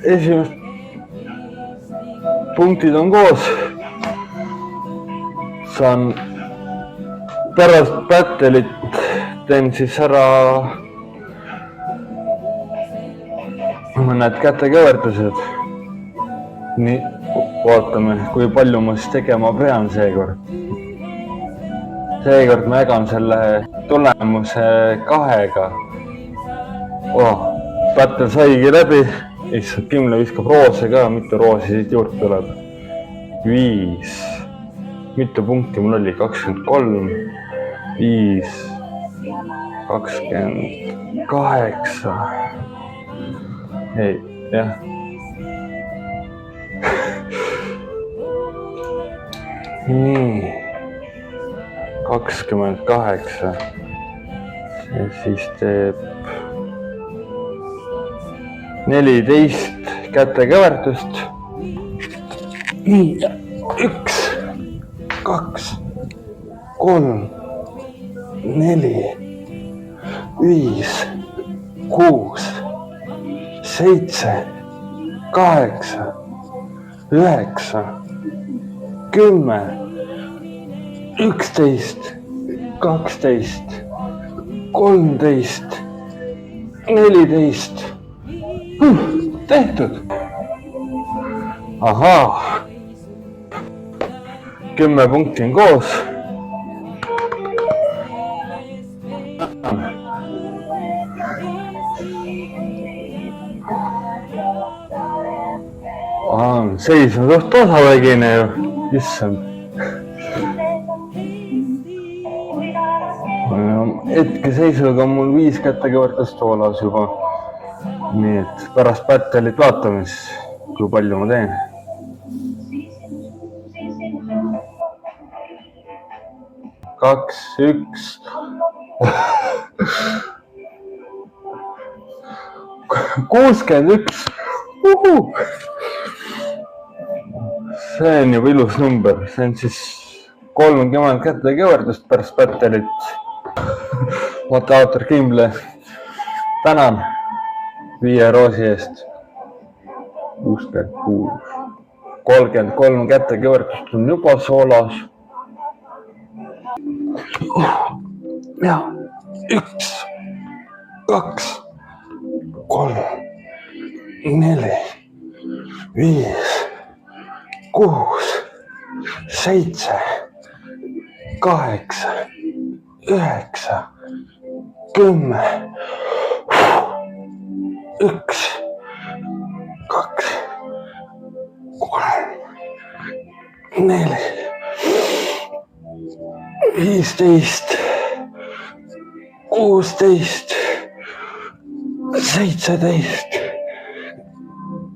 Esimesed punktid on koos. Saan pärast battle'it teen siis ära mõned kätekõvertused. Nii, vaatame, kui palju ma siis tegema pean seekord. Seekord ma jagan selle tulemuse 2-ga. Battle saigi läbi. Issand, Kimle viskab roose ka, mitu roosi siit juurde tuleb. 5. Mitu punkti mul oli? 23, 5, 28. Ei, jah. Nii. 28. Ja siis teeb 14 kätekõvertust. Nii, 1, 2, 3, 4, 5, 6, 7, 8, 9, 10, 11, 12, 13, 14. Tehtud. Ahaa. 10 punkti on koos. Seis on suht tasavägine ju. Issand. Hetkeseisuga on mul 5 kätekõvertust voolas juba. Nii et pärast battle'it vaatame siis, kui palju ma teen. Kaks, 1. 61. See on juba ilus number. See on siis 30 kätekõvertust pärast battle'it. Motivaator Kimle. Tänan 5 roosi eest. 66. 33 kätekõvertust on juba soolas. Ja 1, 2, 3, 4, 5, 6, 7, 8, 9, 10. 1, 2, 3, 4, 15, 16, 17,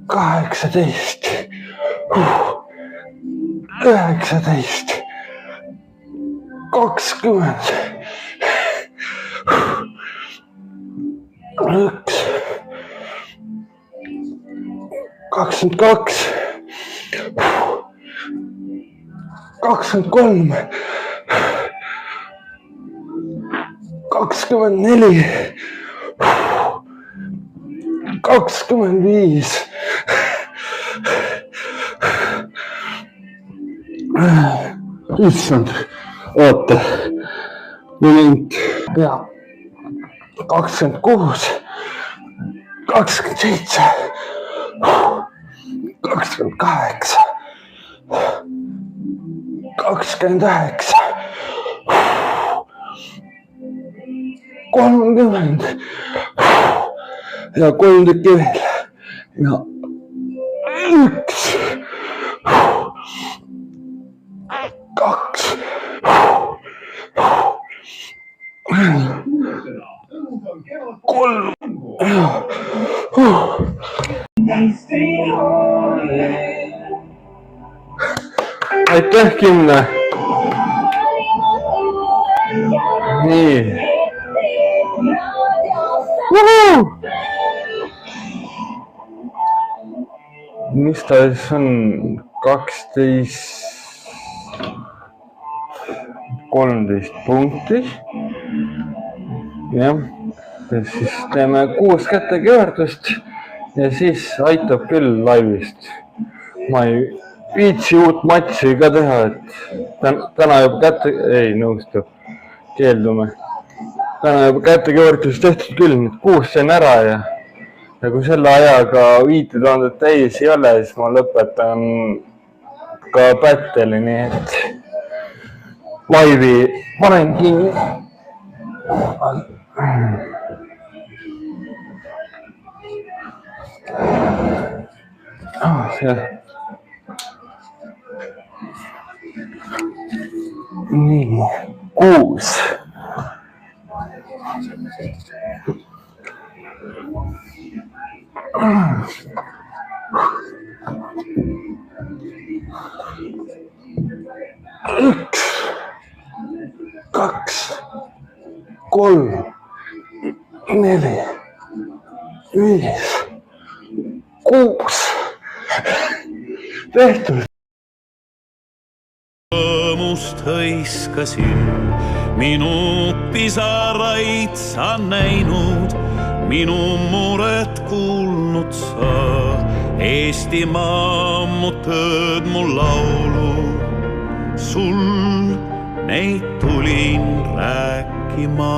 18, 19, 20, 1, 22, 23, 24, 25, issand, oota, moment, ja 26, 27, 28, 29, 30 ja 3 tükki veel ja 1, 2, 3. Aitäh, Kimle. Nii. Mis ta siis on? 12, 13 punkti. Jah. siis teeme 6 kätekeerdust ja siis aitab küll laivist. Ma ei viitsi uut matši ka teha, et täna juba ei nõustu, keeldume. Täna juba kätekeerdus tehtud küll, nüüd 6 sain ära ja kui selle ajaga 5000 täis ei ole, siis ma lõpetan ka battle'i, nii et laivi panen kinni. Nii, 6. Üks, 2, 3, 4, 5, 6. Tehtud. Rõõmust hõiskasin, minu pisaraid sa näinud, minu muret kuulnud sa. Eestimaa ammutad mu laulu, sul neid tulin rääkima.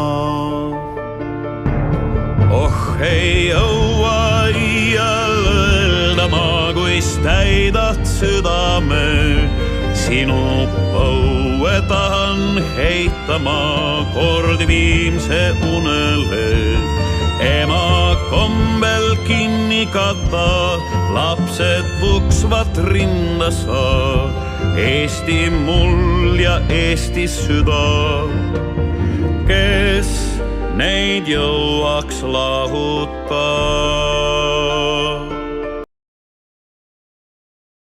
Oh, ei jõua iial öelda ma, kuis täidad südame. Sinu põue tahan heitama kord viimse unele. Ema kombel kinni kata, lapsed puksvad rinda sa. Eesti mul ja Eesti süda, kes neid jõuaks lahuta.